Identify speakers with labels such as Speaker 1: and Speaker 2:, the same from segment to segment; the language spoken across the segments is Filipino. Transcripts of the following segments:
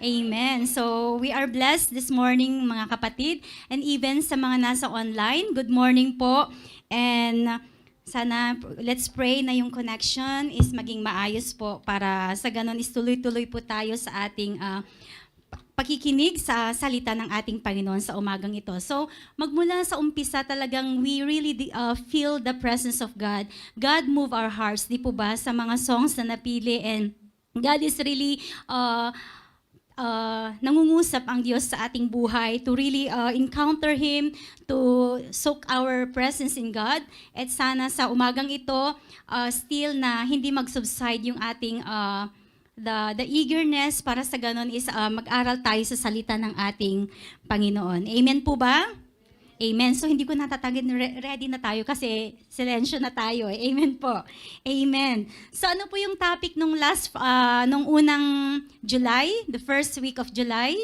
Speaker 1: Amen. So, we are blessed this morning, mga kapatid, and even sa mga nasa online. Good morning po. And sana, let's pray na yung connection is maging maayos po para sa ganun is tuloy-tuloy po tayo sa ating pakikinig sa salita ng ating Panginoon sa umagang ito. So, magmula sa umpisa talagang we really feel the presence of God. God move our hearts, di po ba, sa mga songs na napili, and God is really nangungusap ang Diyos sa ating buhay to really encounter Him, to soak our presence in God. At sana sa umagang ito, still na hindi mag-subside yung ating the eagerness para sa ganon is mag-aral tayo sa salita ng ating Panginoon. Amen po ba? Amen. So hindi ko natatagin, ready na tayo kasi silensyo na tayo. Amen po. Amen. So ano po yung topic nung unang July, the first week of July?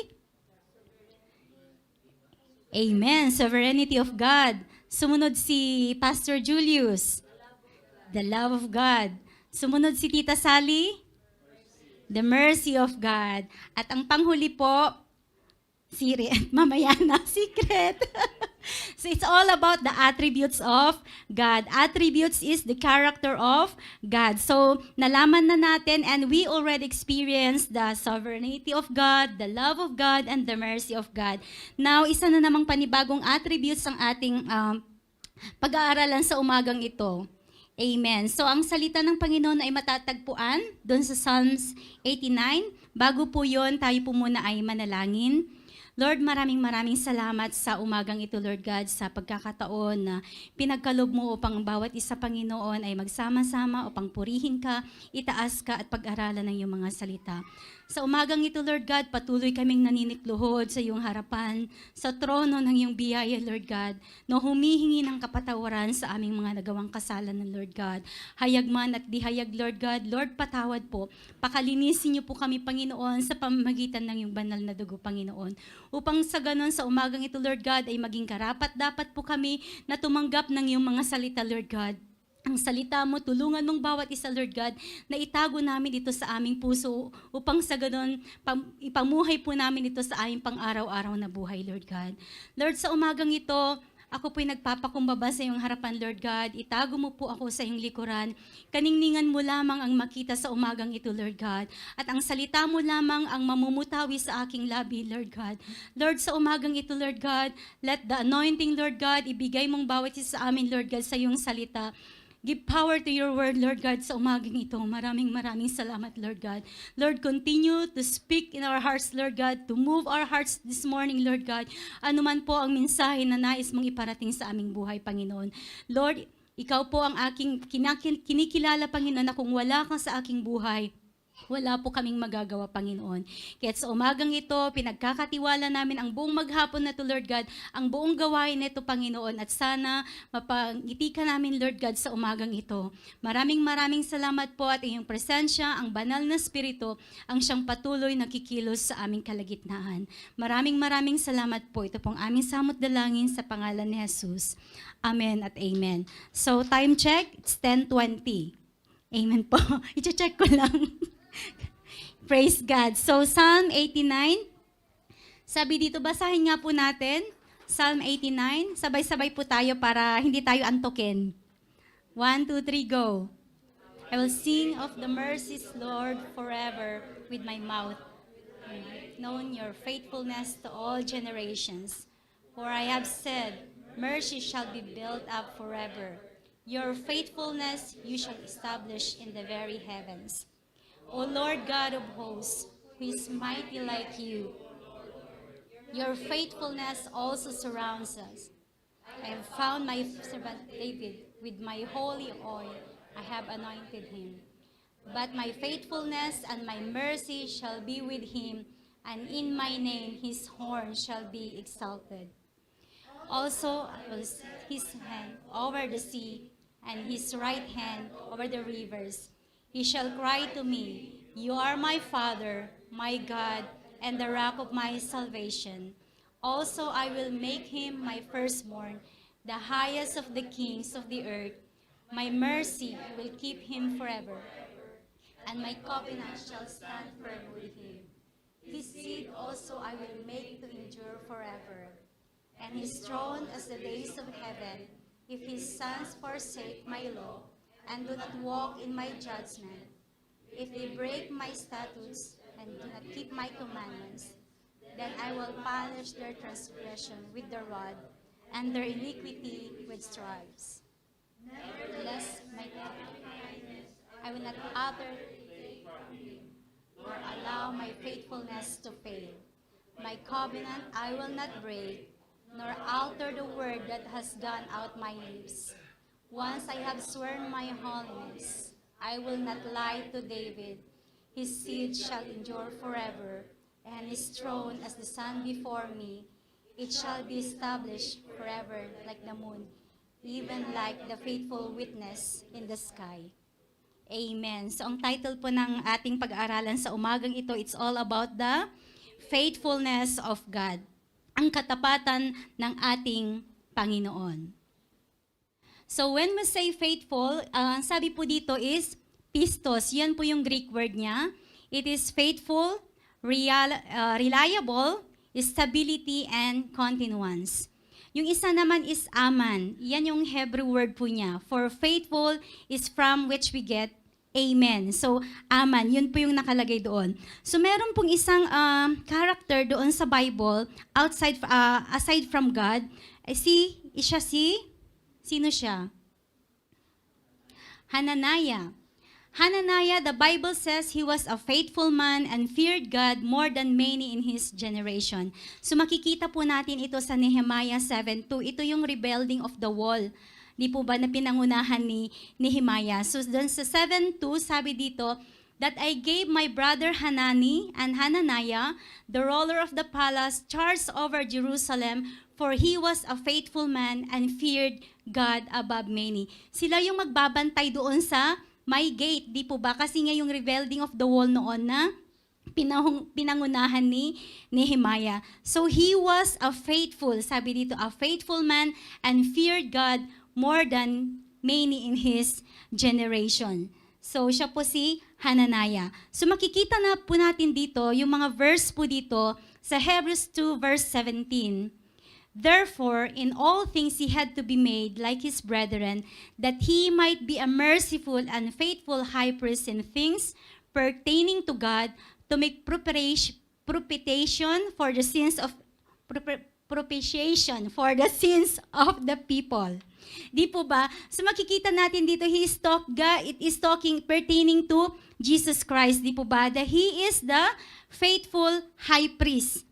Speaker 1: Amen. Sovereignty of God. Sumunod si Pastor Julius. The love of God. Sumunod si Tita Sally. The mercy of God. At ang panghuli po, mamaya na, secret. So it's all about the attributes of God. Attributes is the character of God. So nalaman na natin and we already experienced the sovereignty of God, the love of God, and the mercy of God. Now, isa na namang panibagong attributes ang ating pag-aaralan sa umagang ito. Amen. So ang salita ng Panginoon ay matatagpuan doon sa Psalms 89. Bago po yon, tayo po muna ay manalangin. Lord, maraming salamat sa umagang ito, Lord God, sa pagkakataon na pinagkalob mo upang bawat isa, Panginoon, ay magsama-sama upang purihin ka, itaas ka at pag-aralan ng iyong mga salita. Sa umagang ito, Lord God, patuloy kaming naninitluhod sa iyong harapan, sa trono ng iyong biyaya, Lord God, no humihingi ng kapatawaran sa aming mga nagawang kasalanan, Lord God. Hayag man at di hayag, Lord God, Lord, patawad po. Pakalinisin niyo po kami, Panginoon, sa pamamagitan ng iyong banal na dugo, Panginoon. Upang sa ganon, sa umagang ito, Lord God, ay maging karapat-dapat po kami na tumanggap ng iyong mga salita, Lord God. Ang salita mo, tulungan mong bawat isa, Lord God, na itago namin ito sa aming puso upang sa ganon, ipamuhay po namin ito sa aming pang-araw-araw na buhay, Lord God. Lord, sa umagang ito, ako po'y nagpapakumbaba sa iyong harapan, Lord God. Itago mo po ako sa iyong likuran. Kaningningan mo lamang ang makita sa umagang ito, Lord God. At ang salita mo lamang ang mamumutawi sa aking labi, Lord God. Lord, sa umagang ito, Lord God, let the anointing, Lord God, ibigay mong bawat isa sa amin, Lord God, sa iyong salita. Give power to your word, Lord God, sa umagang ito. Maraming salamat, Lord God. Lord, continue to speak in our hearts, Lord God, to move our hearts this morning, Lord God. Ano man po ang mensahe na nais mong iparating sa aming buhay, Panginoon. Lord, ikaw po ang aking kinikilala, Panginoon, na kung wala ka sa aking buhay, wala po kaming magagawa, Panginoon. Kaya sa umagang ito, pinagkakatiwala namin ang buong maghapon na to, Lord God, ang buong gawain nito, Panginoon, at sana mapangiti ka namin, Lord God, sa umagang ito. Maraming salamat po at iyong presensya, ang banal na spirito, ang siyang patuloy na kikilos sa aming kalagitnaan. Maraming salamat po. Ito pong aming samot dalangin sa pangalan ni Jesus. Amen at amen. So, time check, it's 10:20. Amen po. I-check ko lang. Praise God. So, Psalm 89. Sabi dito, basahin nga po natin. Psalm 89. Sabay-sabay po tayo para hindi tayo antokin. 1, 2, 3, go. I will sing of the mercies, Lord, forever with my mouth, known your faithfulness to all generations. For I have said, mercy shall be built up forever. Your faithfulness you shall establish in the very heavens. O Lord God of hosts, who is mighty like you, your faithfulness also surrounds us. I have found my servant David. With my holy oil I have anointed him. But my faithfulness and my mercy shall be with him, and in my name his horn shall be exalted. Also was his hand over the sea, and his right hand over the rivers. He shall cry to me, you are my Father, my God, and the rock of my salvation. Also I will make him my firstborn, the highest of the kings of the earth. My mercy will keep him forever, and my covenant shall stand firm with him. His seed also I will make to endure forever, and his throne as the days of heaven. If his sons forsake my law, and do not walk in my judgment, if they break my statutes and do not keep my commandments, then I will punish their transgression with the rod, and their iniquity with stripes. Nevertheless, my God, I will not utter nor allow my faithfulness to fail. My covenant I will not break, nor alter the word that has gone out my lips. Once I have sworn my holiness, I will not lie to David. His seed shall endure forever, and his throne as the sun before me. It shall be established forever like the moon, even like the faithful witness in the sky. Amen. So ang title po ng ating pag-aaralan sa umagang ito, it's all about the faithfulness of God. Ang katapatan ng ating Panginoon. So when we say faithful, sabi po dito is pistos. Yan po yung Greek word niya. It is faithful, reliable, stability, and continuance. Yung isa naman is aman. Yan yung Hebrew word po niya. For faithful is from which we get amen. So, aman, yun po yung nakalagay doon. So, meron pong isang character doon sa Bible, aside from God. Sino siya? Hananiah. Hananiah, the Bible says he was a faithful man and feared God more than many in his generation. So makikita po natin ito sa Nehemiah 7:2. Ito yung rebuilding of the wall. Di po ba na pinangunahan ni Nehemiah? So doon sa 7:2, sabi dito, that I gave my brother Hanani and Hananiah, the ruler of the palace, charge over Jerusalem, for he was a faithful man and feared God above many. Sila yung magbabantay doon sa may gate, di po ba? Kasi nga yung rebuilding of the wall noon na pinangunahan ni Nehemiah. So he was a faithful, sabi dito, a faithful man and feared God more than many in his generation. So siya po si Hananiah. So makikita na po natin dito, yung mga verse po dito sa Hebrews 2 verse 17. Therefore, in all things he had to be made like his brethren, that he might be a merciful and faithful high priest in things pertaining to God, to make propitiation for the sins of propitiation for the sins of the people. Di po ba? So makikita natin dito, it is talking pertaining to Jesus Christ. Di po ba? That he is the faithful high priest.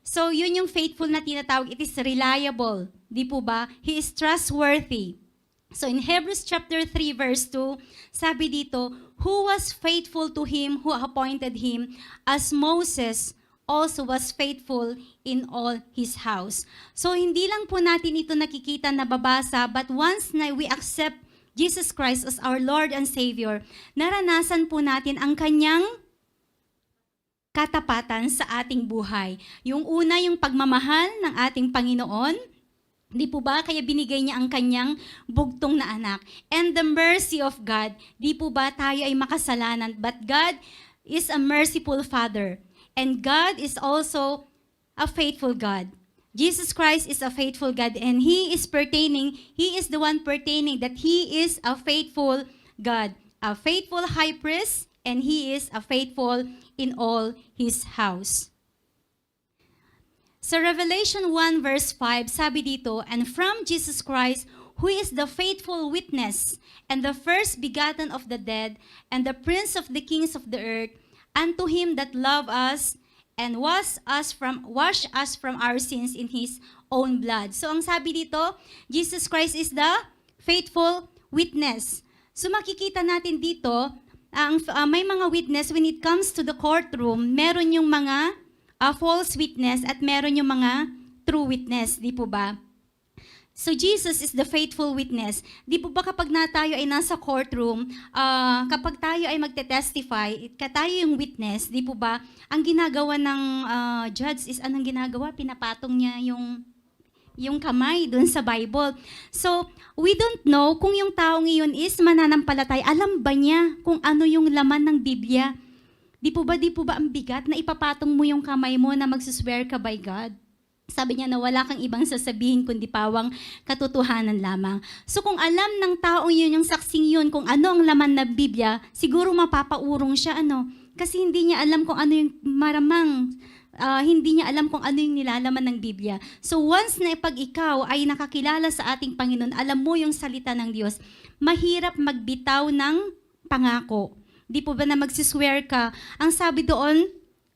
Speaker 1: So, yun yung faithful na tinatawag. It is reliable. Di po ba? He is trustworthy. So, in Hebrews chapter 3, verse 2, sabi dito, who was faithful to him who appointed him, as Moses also was faithful in all his house. So, hindi lang po natin ito nakikita na babasa, but once na we accept Jesus Christ as our Lord and Savior, naranasan po natin ang kanyang katapatan sa ating buhay. Yung una, yung pagmamahal ng ating Panginoon. Di po ba? Kaya binigay niya ang kanyang bugtong na anak. And the mercy of God. Di po ba tayo ay makasalanan? But God is a merciful Father. And God is also a faithful God. Jesus Christ is a faithful God. And He is the one pertaining that He is a faithful God. A faithful high priest. And He is a faithful in all His house. So Revelation 1 verse 5, sabi dito, and from Jesus Christ, who is the faithful witness, and the first begotten of the dead, and the prince of the kings of the earth, unto him that loved us, and washed us from our sins in His own blood. So ang sabi dito, Jesus Christ is the faithful witness. So makikita natin dito, may mga witness when it comes to the courtroom, meron yung mga false witness at meron yung mga true witness, di po ba? So Jesus is the faithful witness. Di po ba kapag tayo ay nasa courtroom, kapag tayo ay magte-testify, tayo yung witness, di po ba? Ang ginagawa ng judge is anong ginagawa? Pinapatong niya yung kamay dun sa Bible. So, we don't know kung yung taong iyon is mananampalatay. Alam ba niya kung ano yung laman ng Biblia? Di po ba ang bigat na ipapatong mo yung kamay mo na magsuswear ka by God? Sabi niya na wala kang ibang sasabihin kundi pawang katotohanan lamang. So kung alam ng taong yun, yung saksing yun, kung ano ang laman ng Biblia, siguro mapapaurong siya, Kasi hindi niya alam kung ano yung maramang, hindi niya alam kung ano yung nilalaman ng Biblia. So once na pag ikaw ay nakakilala sa ating Panginoon, alam mo yung salita ng Diyos, mahirap magbitaw ng pangako. Di po ba na magsiswear ka? Ang sabi doon,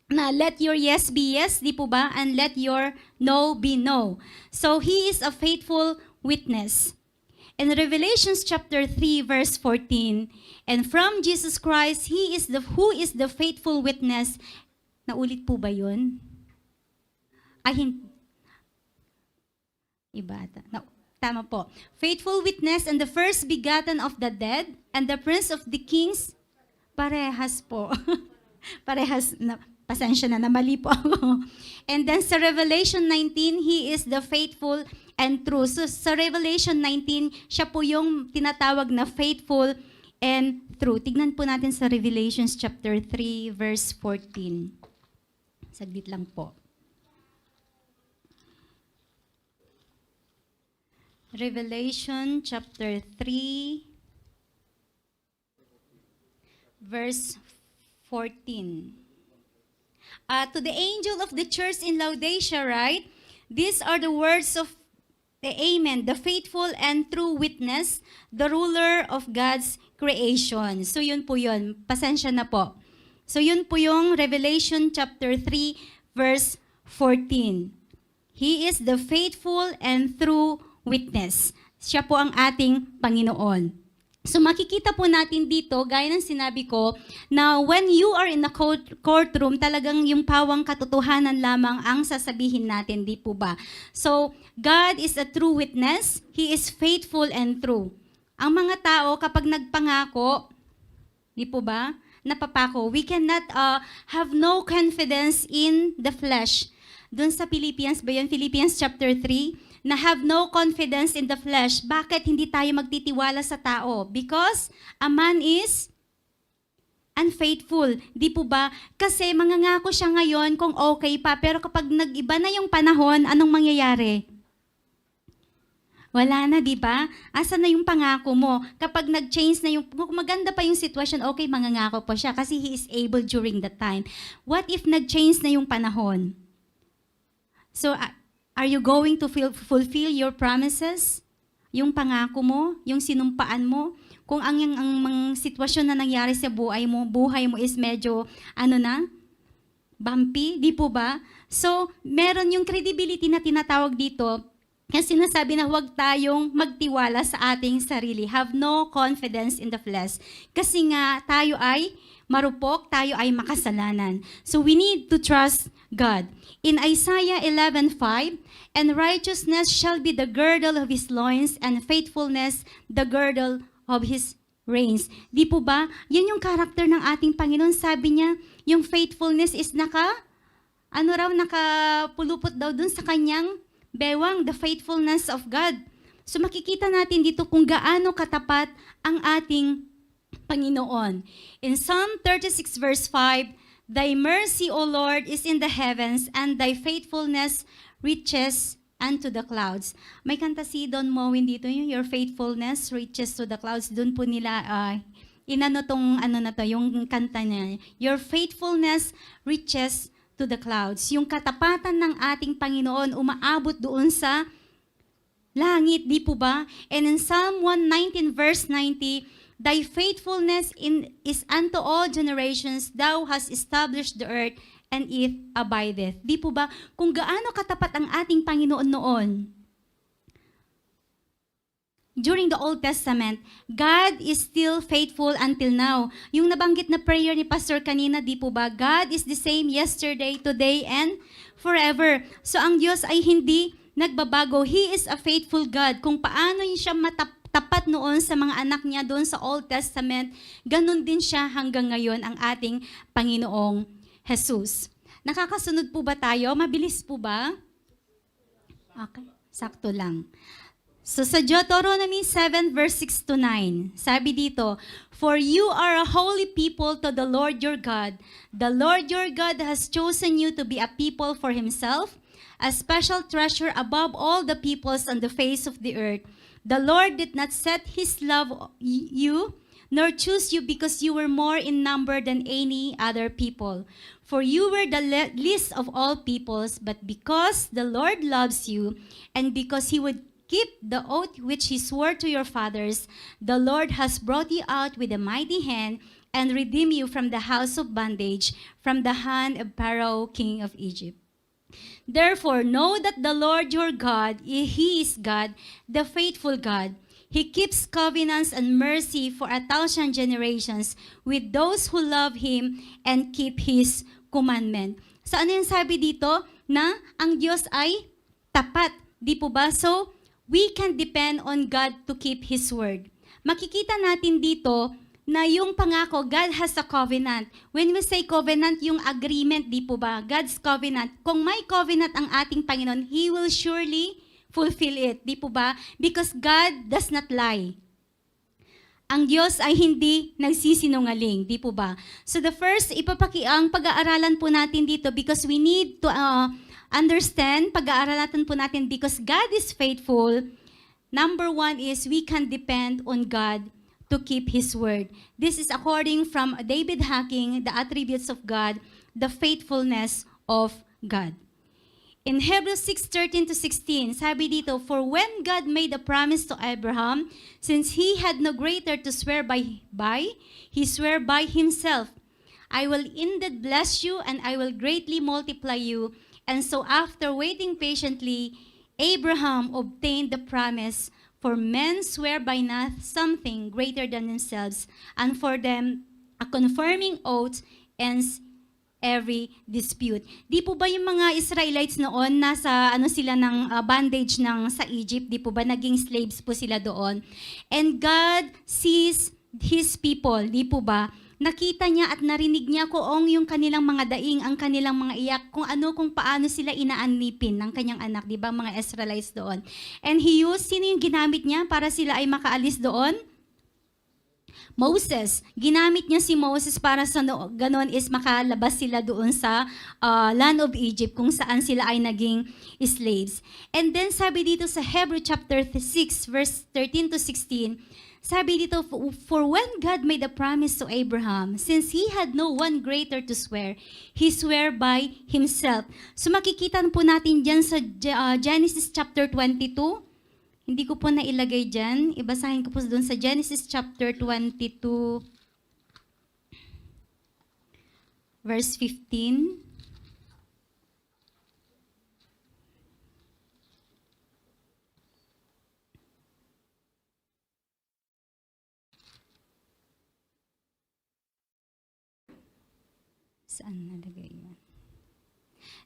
Speaker 1: na let your yes be yes, di po ba? And let your no be no. So he is a faithful witness. In Revelations chapter 3 verse 14, and from Jesus Christ, who is the faithful witness. Naulit po ba yun? Tama po. Faithful witness and the first begotten of the dead and the prince of the kings. Parehas po. Parehas na. Pasensya na, mali po ako. And then sa Revelation 19, He is the faithful and true. So sa Revelation 19, siya po yung tinatawag na faithful and true. Tignan po natin sa Revelations chapter 3, verse 14. Saglit lang po. Revelation chapter 3, verse 14. To the angel of the church in Laodicea, right? These are the words of the Amen, the faithful and true witness, the ruler of God's creation. So yun po yun. Pasensya na po. So yun po yung Revelation chapter 3, verse 14. He is the faithful and true witness. Siya po ang ating Panginoon. So makikita po natin dito, gaya ng sinabi ko, na when you are in the courtroom, talagang yung pawang katotohanan lamang ang sasabihin natin, di po ba? So, God is a true witness. He is faithful and true. Ang mga tao, kapag nagpangako, di po ba, napapako, we cannot have no confidence in the flesh. Doon sa Philippians ba yun? Philippians chapter 3, na have no confidence in the flesh. Bakit hindi tayo magtitiwala sa tao? Because a man is unfaithful. Di po ba? Kasi mangangako siya ngayon kung okay pa, pero kapag nag-iba na yung panahon, anong mangyayari? Wala na, di ba? Asa na yung pangako mo? Kapag nag-change na yung, kung maganda pa yung sitwasyon, okay, mangangako pa siya kasi he is able during that time. What if nag-change na yung panahon? So, are you going to fulfill your promises? Yung pangako mo, yung sinumpaan mo, kung ang mga sitwasyon na nangyari sa buhay mo is medyo, bumpy, di po ba? So, meron yung credibility na tinatawag dito, kasi sinasabi na huwag tayong magtiwala sa ating sarili. Have no confidence in the flesh. Kasi nga, tayo ay marupok, tayo ay makasalanan. So, we need to trust God. In Isaiah 11:5, and righteousness shall be the girdle of his loins, and faithfulness the girdle of his reins. Di po ba? Yan yung karakter ng ating Panginoon. Sabi niya, yung faithfulness is nakapulupot daw dun sa kanyang bewang, the faithfulness of God. So makikita natin dito kung gaano katapat ang ating Panginoon. In Psalm 36 verse 5, Thy mercy, O Lord, is in the heavens, and Thy faithfulness reaches unto the clouds. May kanta si Don Mowin dito, Your faithfulness reaches to the clouds. Doon po nila, yung kanta niya. Your faithfulness reaches to the clouds. Yung katapatan ng ating Panginoon, umaabot doon sa langit, di po ba? And in Psalm 119 verse 90, Thy faithfulness is unto all generations. Thou hast established the earth, and it abideth. Di po ba? Kung gaano katapat ang ating Panginoon noon. During the Old Testament, God is still faithful until now. Yung nabanggit na prayer ni Pastor kanina, di po ba? God is the same yesterday, today, and forever. So ang Diyos ay hindi nagbabago. He is a faithful God. Kung paano siya tapat noon sa mga anak niya doon sa Old Testament, ganun din siya hanggang ngayon ang ating Panginoong Jesus. Nakakasunod po ba tayo? Mabilis po ba? Okay, sakto lang. So sa Deuteronomy 7 verse 6 to 9, sabi dito, "For you are a holy people to the Lord your God. The Lord your God has chosen you to be a people for himself, a special treasure above all the peoples on the face of the earth. The Lord did not set his love you, nor choose you because you were more in number than any other people. For you were the least of all peoples, but because the Lord loves you, and because he would keep the oath which he swore to your fathers, the Lord has brought you out with a mighty hand and redeemed you from the house of bondage, from the hand of Pharaoh, king of Egypt. Therefore, know that the Lord your God, he is God, the faithful God. He keeps covenants and mercy for 1,000 generations with those who love him and keep his commandment." So ano yung sabi dito? Na ang Diyos ay tapat. Di po ba? So, we can depend on God to keep His word. Makikita natin dito na yung pangako, God has a covenant. When we say covenant, yung agreement, di po ba? God's covenant. Kung may covenant ang ating Panginoon, He will surely fulfill it. Di po ba? Because God does not lie. Ang Diyos ay hindi nagsisinungaling, di po ba? So the first, ang pag-aaralan po natin dito because we need to understand, pag-aaralan po natin because God is faithful. Number one is we can depend on God to keep His word. This is according from David Hacking, the attributes of God, the faithfulness of God. In Hebrews 6:13 to 16, sabi dito, "For when God made a promise to Abraham, since he had no greater to swear by, he swore by himself, I will indeed bless you and I will greatly multiply you. And so after waiting patiently, Abraham obtained the promise, for men swear by not something greater than themselves, and for them a confirming oath ends every dispute." Di po ba yung mga Israelites noon nasa sila ng bondage sa Egypt, di po ba naging slaves po sila doon? And God sees His people, di po ba? Nakita niya at narinig niya kung yung kanilang mga daing, ang kanilang mga iyak, kung paano sila inaanipin ng kanyang anak, di ba, mga Israelites doon. And He used, sino yung ginamit niya para sila ay makaalis doon? Moses. Ginamit niya si Moses para sa ganon is makalabas sila doon sa land of Egypt kung saan sila ay naging slaves. And then sabi dito sa Hebrew chapter 6 verse 13 to 16, sabi dito, "For when God made a promise to Abraham, since he had no one greater to swear, he swore by himself." So makikita po natin dyan sa Genesis chapter 22. Hindi ko po nailagay dyan. Ibasahin ko po doon sa Genesis chapter 22, verse 15. Saan nalagay yan?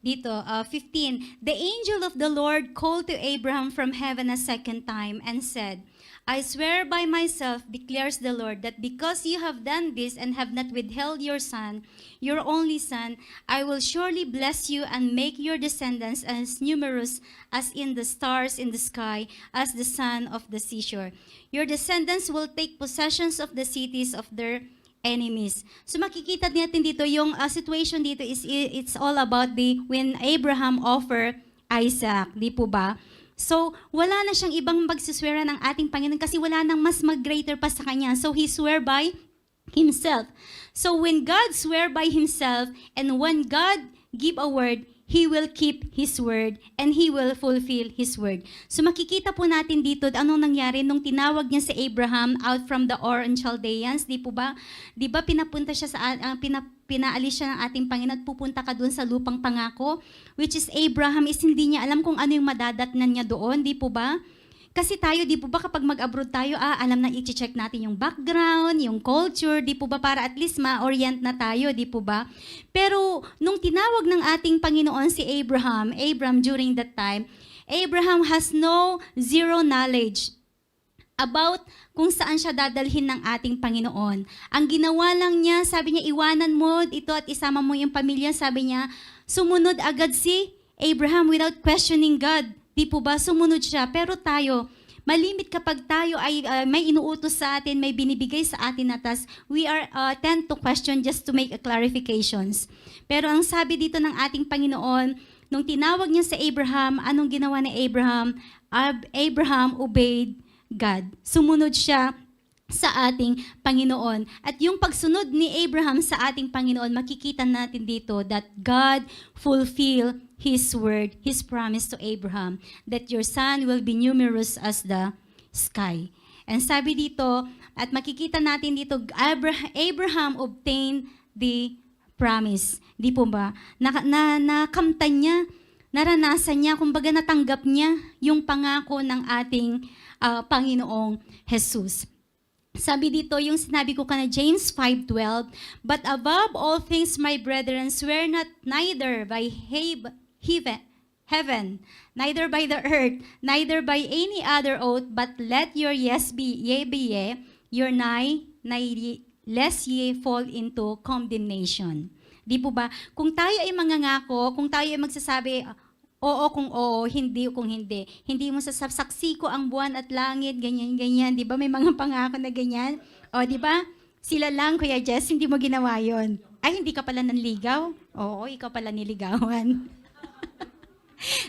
Speaker 1: Dito, 15. "The angel of the Lord called to Abraham from heaven a second time and said, I swear by myself, declares the Lord, that because you have done this and have not withheld your son, your only son, I will surely bless you and make your descendants as numerous as in the stars in the sky, as the sand of the seashore. Your descendants will take possessions of the cities of their enemies." So makikita natin dito yung situation dito is it's all about when Abraham offer Isaac, di po ba? So wala na siyang ibang magsiswear ng ating Panginoon kasi wala nang mas mag-greater pa sa kanya. So he swear by himself. So when God swear by himself and when God give a word, He will keep His word and He will fulfill His word. So makikita po natin dito anong nangyari nung tinawag niya si Abraham out from the Ur and Chaldeans, di po ba? Di ba pinapunta siya pinaalis siya ng ating Panginoon at pupunta ka doon sa lupang pangako, which is Abraham is hindi niya alam kung ano yung madadatnan niya doon, di po ba? Kasi tayo, di po ba kapag mag-abroad tayo, alam na i-check natin yung background, yung culture, di po ba para at least ma-orient na tayo, di po ba? Pero nung tinawag ng ating Panginoon si Abraham during that time, Abraham has zero knowledge about kung saan siya dadalhin ng ating Panginoon. Ang ginawa lang niya, sabi niya, iwanan mo ito at isama mo yung pamilya, sabi niya, sumunod agad si Abraham without questioning God. Di po ba? Sumunod siya. Pero tayo, Malimit kapag tayo ay may inuutos sa atin, may binibigay sa atin na task, we are tend to question just to make a clarifications. Pero ang sabi dito ng ating Panginoon, nung tinawag niya sa Abraham, anong ginawa ni Abraham? Abraham obeyed God. Sumunod siya sa ating Panginoon. At yung pagsunod ni Abraham sa ating Panginoon, makikita natin dito that God fulfill His word, His promise to Abraham, that your son will be numerous as the sky. And sabi dito, at makikita natin dito, Abraham obtained the promise. Di po ba? Nakamtan niya, naranasan niya, kumbaga natanggap niya yung pangako ng ating Panginoong Jesus. Sabi dito, yung sinabi ko kana James 5:12, but above all things, my brethren, swear not neither by heaven, neither by the earth, neither by any other oath, but let your yes be yea, your nay, lest ye fall into condemnation. Di po ba? Kung tayo ay mangangako, kung tayo ay magsasabi, oo kung oo, hindi kung hindi. Hindi mo sasaksi ko ang buwan at langit, ganyan. Di ba? May mga pangako na ganyan. O, di ba? Sila lang, Kuya Jess, hindi mo ginawa yon. Ay, hindi ka pala nanligaw? Oo, ikaw pala niligawan.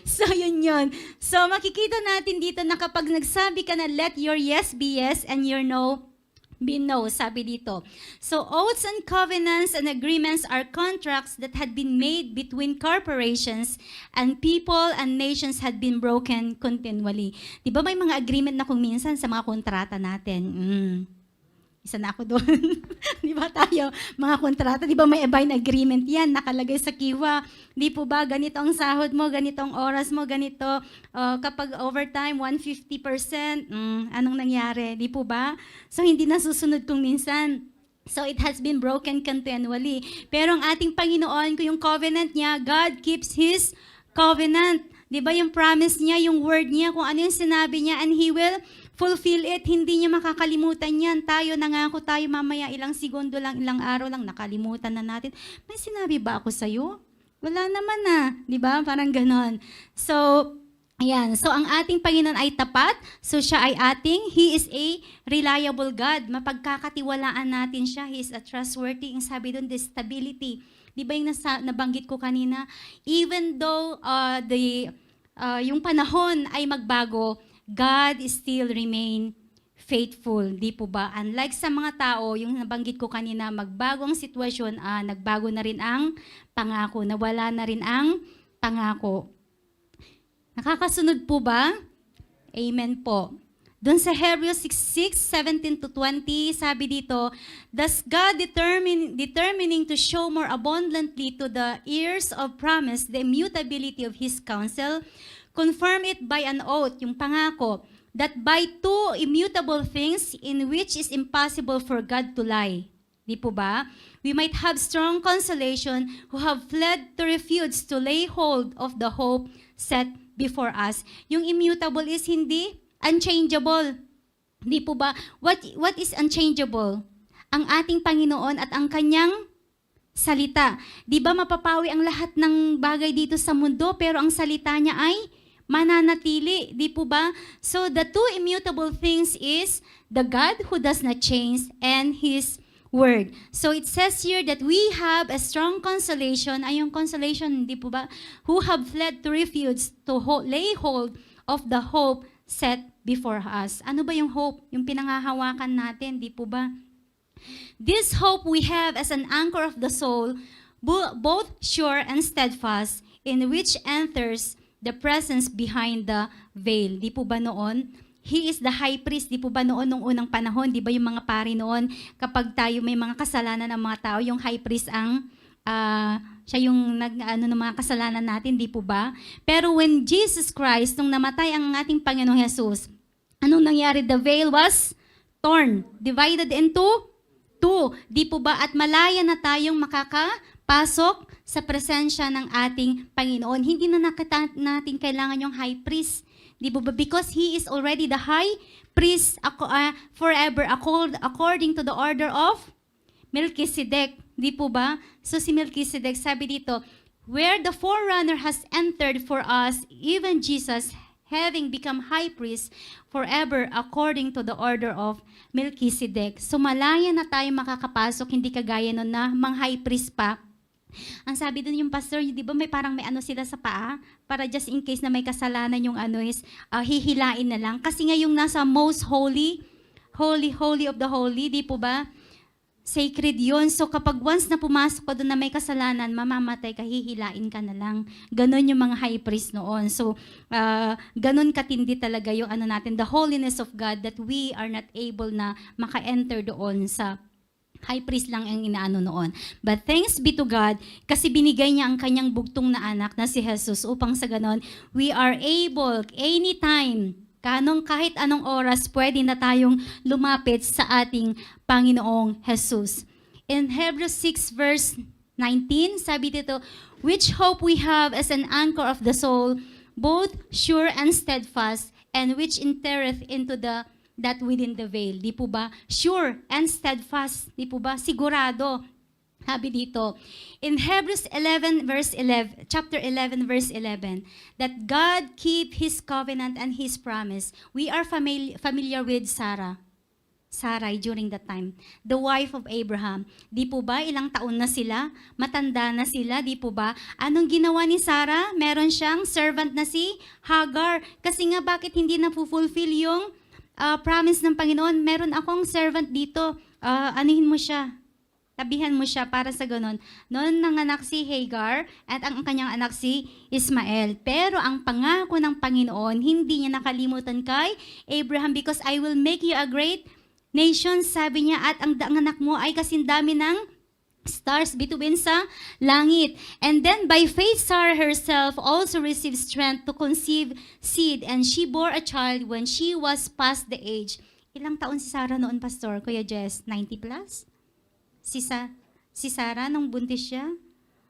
Speaker 1: So, yun. So, makikita natin dito na kapag nagsabi ka na let your yes be yes and your no be no, sabi dito. So, oaths and covenants and agreements are contracts that had been made between corporations and people and nations had been broken continually. Di ba may mga agreement na kung minsan sa mga kontrata natin? Isa na ako doon. Di ba tayo, mga kontrata, di ba may abide agreement yan, nakalagay sa kiwa. Di po ba, ganito ang sahod mo, ganito ang oras mo, ganito, kapag overtime, 150%, anong nangyari? Di po ba? So, hindi nasusunod kung minsan. So, it has been broken continually. Pero ang ating Panginoon, kung yung covenant niya, God keeps His covenant. Di ba yung promise niya, yung word niya, kung ano yung sinabi niya, and He will fulfill it, hindi niya makakalimutan yan. Tayo, nangako tayo mamaya, ilang segundo lang, ilang araw lang, nakalimutan na natin. May sinabi ba ako sa'yo? Wala naman na, di ba? Parang ganon. So, ayan. So, ang ating Panginoon ay tapat. So, siya ay He is a reliable God. Mapagkakatiwalaan natin siya. He is a trustworthy. Ang sabi doon, the stability. Di ba yung nabanggit ko kanina? Even though yung panahon ay magbago, God still remain faithful. Di po ba? Unlike sa mga tao, yung nabanggit ko kanina, magbago ang sitwasyon, nagbago na rin ang pangako, nawala na rin ang pangako. Nakakasunod po ba? Amen po. Doon sa Hebrews 6:17-20, sabi dito, thus God determining to show more abundantly to the heirs of promise the immutability of His counsel, confirm it by an oath, yung pangako, that by two immutable things in which is impossible for God to lie. Di po ba? We might have strong consolation who have fled to refuge to lay hold of the hope set before us. Yung immutable is hindi unchangeable. Di po ba? What is unchangeable? Ang ating Panginoon at ang kanyang salita. Di ba mapapawi ang lahat ng bagay dito sa mundo, pero ang salita niya ay mananatili, di po ba? So, the two immutable things is the God who does not change and His Word. So, it says here that we have a strong consolation. Ay, yung consolation, di po ba? Who have fled to refuge to lay hold of the hope set before us. Ano ba yung hope? Yung pinangahawakan natin, di po ba? This hope we have as an anchor of the soul, both sure and steadfast, in which enters the presence behind the veil. Di po ba noon? He is the high priest. Di po ba noon, nung unang panahon, di ba yung mga pari noon, kapag tayo may mga kasalanan ng mga tao, yung high priest ang, siya yung ng mga kasalanan natin, di po ba? Pero when Jesus Christ, nung namatay ang ating Panginoong Jesus, anong nangyari? The veil was torn, divided into two. Di po ba? At malaya na tayong makakapasok sa presensya ng ating Panginoon. Hindi na natin kailangan yung high priest. Di ba? Because He is already the high priest forever according to the order of Melchizedek. Di po ba? So si Melchizedek, sabi dito, where the forerunner has entered for us, even Jesus, having become high priest forever according to the order of Melchizedek. So malaya na tayo makakapasok, hindi kagaya nun na mang high priest pa. Ang sabi dun yung pastor, di ba may parang may ano sila sa paa? Para just in case na may kasalanan yung ano is, hihilain na lang. Kasi nga yung nasa most holy, holy of the holy, di po ba? Sacred yun. So kapag once na pumasok ka doon na may kasalanan, mamamatay ka, hihilain ka na lang. Ganon yung mga high priest noon. So ganon katindi talaga yung ano natin, the holiness of God, that we are not able na maka-enter doon sa high priest lang ang inaano noon. But thanks be to God, kasi binigay niya ang kanyang bugtong na anak na si Jesus upang sa ganon, we are able anytime, kahit anong oras, pwede na tayong lumapit sa ating Panginoong Jesus. In Hebrews 6 verse 19, sabi dito, which hope we have as an anchor of the soul, both sure and steadfast, and which entereth into that within the veil. Di po ba? Sure and steadfast. Di po ba? Sigurado. Sabi dito, in Hebrews 11 verse 11, chapter 11 verse 11, that God keep His covenant and His promise. We are familiar with Sarai during that time, the wife of Abraham. Di po ba? Ilang taon na sila? Matanda na sila? Di po ba? Anong ginawa ni Sarah? Meron siyang servant na si Hagar. Kasi nga bakit hindi na fulfill yung promise ng Panginoon? Meron akong servant dito. Anuhin mo siya. Tabihan mo siya para sa ganon. Noon nanganak si Hagar at ang kanyang anak si Ismael. Pero ang pangako ng Panginoon, hindi niya nakalimutan kay Abraham, because I will make you a great nation, sabi niya, at ang anak mo ay kasindami ng stars bituin sa langit. And then by faith, Sarah herself also received strength to conceive seed, and she bore a child when she was past the age. Ilang taon si Sarah noon, Pastor? Kuya Jess, 90 plus? Si Sarah nung buntis siya?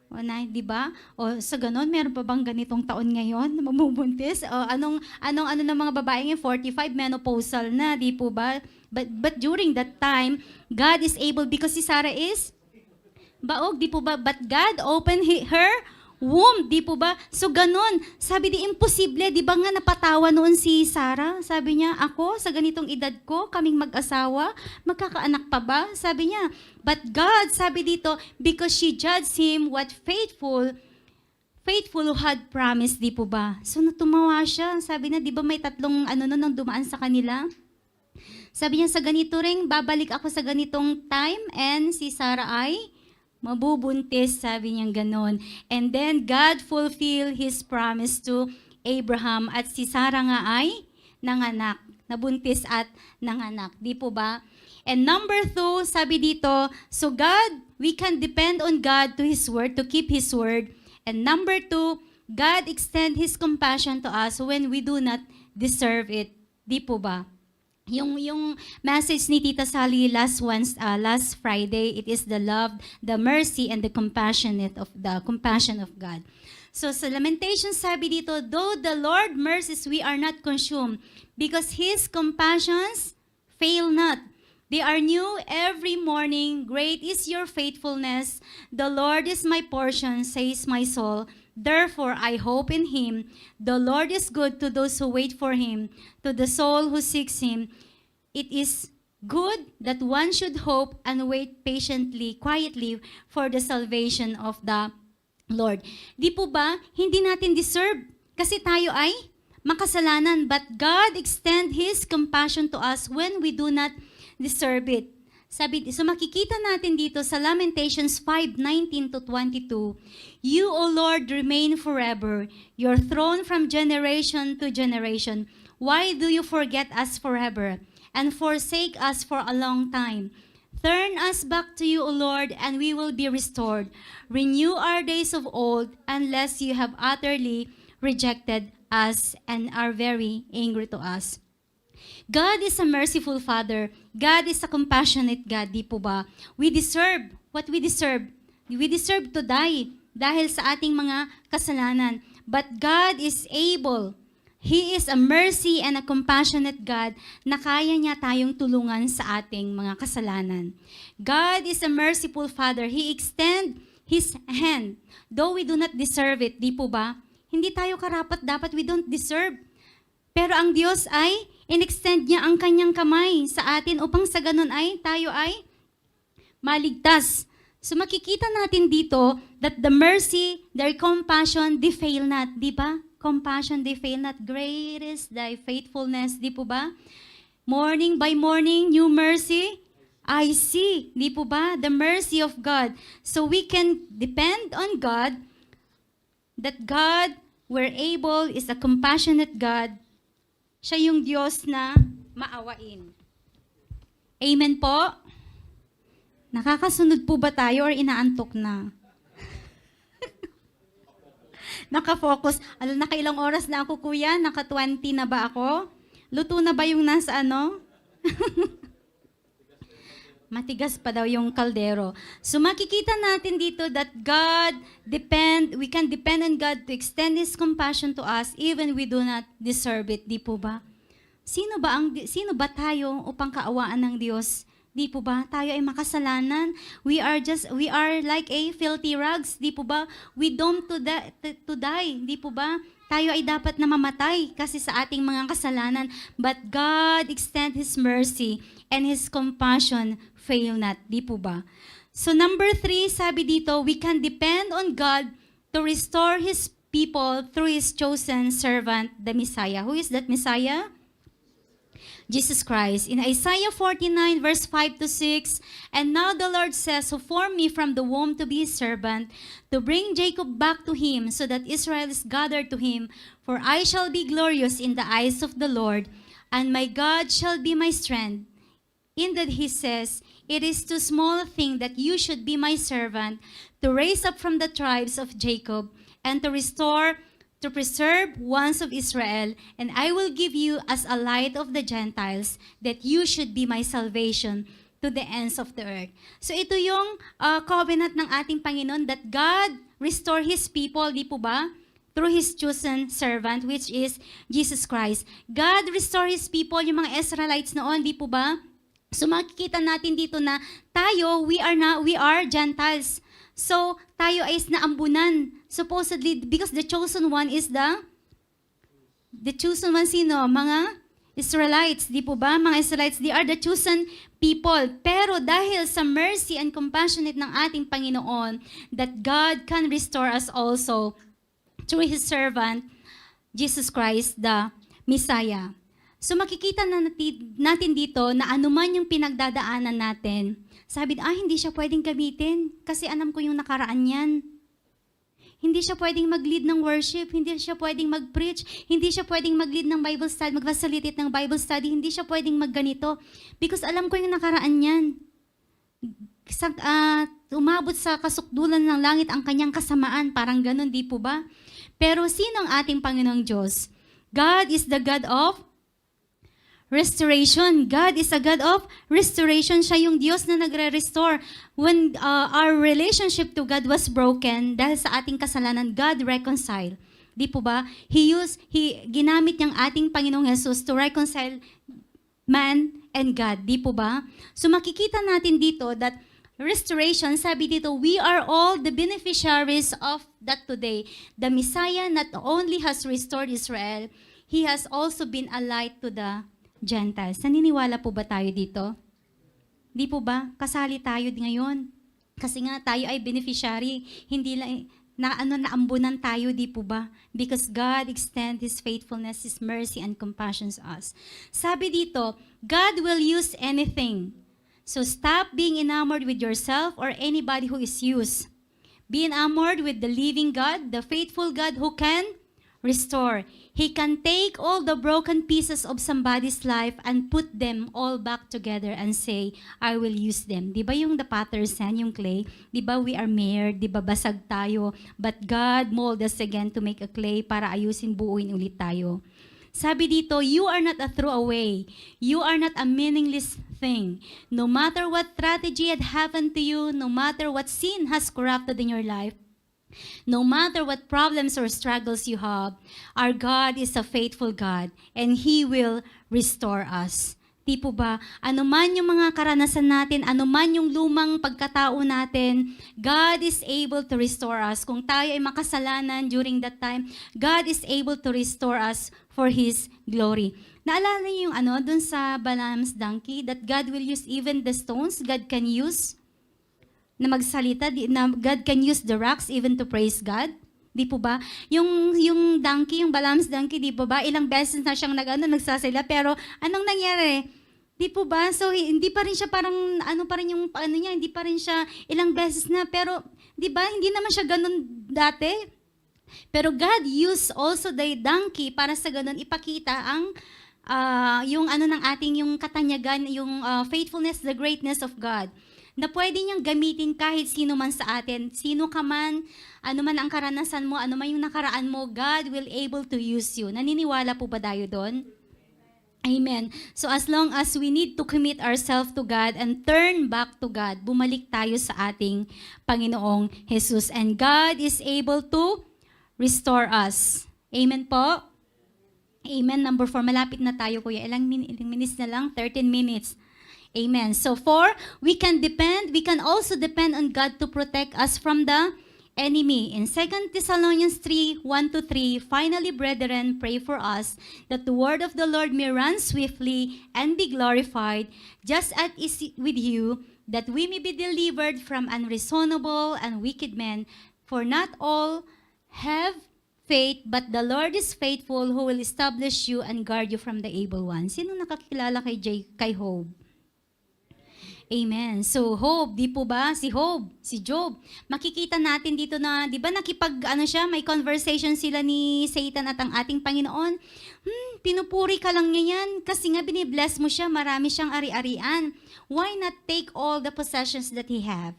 Speaker 1: O na, di ba? O sa ganon, meron pa bang ganitong taon ngayon na mamubuntis? O ano ng mga babae ngayon, 45, menopausal na, di po ba? But during that time, God is able, because si Sarah is baog, di po ba? But God opened her womb, di po ba? So ganon, sabi di imposible, di ba nga napatawa noon si Sarah? Sabi niya, ako sa ganitong edad ko, kaming mag-asawa, magkakaanak pa ba? Sabi niya, but God, sabi dito, because she judged him what faithful who had promised, di po ba? So natumawa siya, sabi niya, di ba may tatlong nung dumaan sa kanila? Sabi niya, sa ganito rin, babalik ako sa ganitong time, and si Sarah ay mabubuntis, sabi niya ganon. And then God fulfilled His promise to Abraham, at si Sarah nga ay nanganak, nabuntis at nanganak. Di po ba? And number 2, sabi dito, so God, we can depend on God to His word, to keep His word. And number 2, God extend His compassion to us when we do not deserve it. Di po ba? Yung message ni Tita Sally last Friday, it is the love, the mercy, and the compassion of God. So sa Lamentations, sabi dito, though the Lord mercies, we are not consumed, because His compassions fail not. They are new every morning. Great is your faithfulness. The Lord is my portion, says my soul. Therefore, I hope in Him. The Lord is good to those who wait for Him, to the soul who seeks Him. It is good that one should hope and wait patiently, quietly for the salvation of the Lord. Di po ba, hindi natin deserve kasi tayo ay makasalanan, but God extend His compassion to us when we do not deserve it. So makikita natin dito sa Lamentations 5:19 to 22, You, O Lord, remain forever, your throne from generation to generation. Why do you forget us forever and forsake us for a long time? Turn us back to you, O Lord, and we will be restored. Renew our days of old, unless you have utterly rejected us and are very angry to us. God is a merciful Father. God is a compassionate God, di po ba? We deserve what we deserve. We deserve to die dahil sa ating mga kasalanan. But God is able. He is a mercy and a compassionate God na kaya niya tayong tulungan sa ating mga kasalanan. God is a merciful Father. He extend His hand. Though we do not deserve it, di po ba? Hindi tayo karapat-dapat. We don't deserve. Pero ang Diyos ay in-extend niya ang kanyang kamay sa atin upang sa ganun ay tayo ay maligtas. So makikita natin dito that the mercy, their compassion, they fail not. Di ba? Compassion, they fail not. Great is thy faithfulness. Di po ba? Morning by morning, new mercy, I see. Di po ba? The mercy of God. So we can depend on God, that God, we're able, is a compassionate God. Siya yung Diyos na maawain. Amen po? Nakakasunod po ba tayo or inaantok na? Nakafocus. Nakailang oras na ako, kuya? Naka-20 na ba ako? Luto na ba yung nasa ano? Matigas pa daw yung kaldero. So makikita natin dito that we can depend on God to extend His compassion to us even we do not deserve it. Di po ba? Sino ba tayo upang kaawaan ng Diyos? Di po ba? Tayo ay makasalanan. We are like a filthy rags. Di po ba? We don't to die. Di po ba? Tayo ay dapat na mamatay kasi sa ating mga kasalanan. But God extend His mercy and His compassion fail not. Di po ba? So number 3, sabi dito, we can depend on God to restore His people through His chosen servant, the Messiah. Who is that Messiah? Jesus Christ. In Isaiah 49 verse 5 to 6, and now the Lord says, who formed me from the womb to be His servant, to bring Jacob back to Him, so that Israel is gathered to Him. For I shall be glorious in the eyes of the Lord, and my God shall be my strength. In that He says, it is too small a thing that you should be my servant, to raise up from the tribes of Jacob, and to preserve ones of Israel, and I will give you as a light of the Gentiles, that you should be my salvation to the ends of the earth. So ito yung covenant ng ating Panginoon, that God restore His people, di po ba? Through His chosen servant, which is Jesus Christ. God restore His people, yung mga Israelites noon, di po ba? So makikita natin dito na tayo, we are Gentiles. So, tayo ay naambunan. Supposedly, because the chosen one is the chosen one sino? Mga Israelites, di po ba? Mga Israelites, they are the chosen people. Pero dahil sa mercy and compassionate ng ating Panginoon, that God can restore us also through His servant, Jesus Christ, the Messiah. So makikita natin dito na anuman yung pinagdadaanan natin, sabi, hindi siya pwedeng gamitin kasi alam ko yung nakaraan yan. Hindi siya pwedeng mag-lead ng worship, hindi siya pwedeng mag-preach, hindi siya pwedeng mag-lead ng Bible study, mag-facilitate ng Bible study, hindi siya pwedeng mag-ganito because alam ko yung nakaraan yan. Umabot sa kasukdulan ng langit ang kanyang kasamaan, parang ganun, di po ba? Pero sino ang ating Panginoong Diyos? God is the God of restoration. God is a God of restoration. Siya yung Diyos na nagre-restore. When our relationship to God was broken, dahil sa ating kasalanan, God reconciled. Di po ba? Ginamit niyang ating Panginoong Jesus to reconcile man and God. Di po ba? So makikita natin dito that restoration, sabi dito, we are all the beneficiaries of that today. The Messiah not only has restored Israel, He has also been a light to the Gentiles. Naniniwala po ba tayo dito? Di po ba? Kasali tayo ngayon. Kasi nga tayo ay beneficiary. Hindi lang naambunan tayo, di po ba? Because God extend His faithfulness, His mercy, and compassion to us. Sabi dito, God will use anything. So stop being enamored with yourself or anybody who is used. Be enamored with the living God, the faithful God who can restore. He can take all the broken pieces of somebody's life and put them all back together and say, I will use them. Di ba yung the potter's hand, yung clay? Di ba we are mere? Di ba basag tayo? But God mold us again to make a clay para ayusin, buuin ulit tayo. Sabi dito, you are not a throwaway. You are not a meaningless thing. No matter what tragedy had happened to you, no matter what sin has corrupted in your life, no matter what problems or struggles you have, our God is a faithful God and He will restore us. Di po ba? Ano man yung mga karanasan natin, ano man yung lumang pagkatao natin, God is able to restore us. Kung tayo ay makasalanan during that time, God is able to restore us for His glory. Naalala niyo yung dun sa Balaam's donkey, that God will use even the stones, God can use na magsalita, na God can use the rocks even to praise God. Di po ba? Yung donkey, yung Balaam's donkey, di po ba? Ilang beses na siyang nagsasala, pero anong nangyari? Di po ba? So, hindi pa rin siya parang, hindi pa rin siya ilang beses na, pero, di ba? Hindi naman siya ganun dati. Pero God used also the donkey para sa ganun ipakita ang, ng ating, yung katanyagan, yung faithfulness, the greatness of God, na pwede niyang gamitin kahit sino man sa atin. Sino ka man, ano man ang karanasan mo, ano man yung nakaraan mo, God will able to use you. Naniniwala po ba tayo doon? Amen. So as long as we need to commit ourselves to God and turn back to God, bumalik tayo sa ating Panginoong Jesus. And God is able to restore us. Amen po? Amen. Number 4, malapit na tayo, kuya. Ilang minutes na lang? 13 minutes. Amen. So 4, we can also depend on God to protect us from the enemy. In 2 Thessalonians 3, 1-3, finally, brethren, pray for us that the word of the Lord may run swiftly and be glorified, just as is with you, that we may be delivered from unreasonable and wicked men. For not all have faith, but the Lord is faithful, who will establish you and guard you from the evil one. Sino nakakilala kay Job? Amen. So, Job, di po ba? Si Job. Makikita natin dito na, di ba may conversation sila ni Satan at ang ating Panginoon. Pinupuri ka lang niya yan kasi nga binibless mo siya, marami siyang ari-arian. Why not take all the possessions that he have?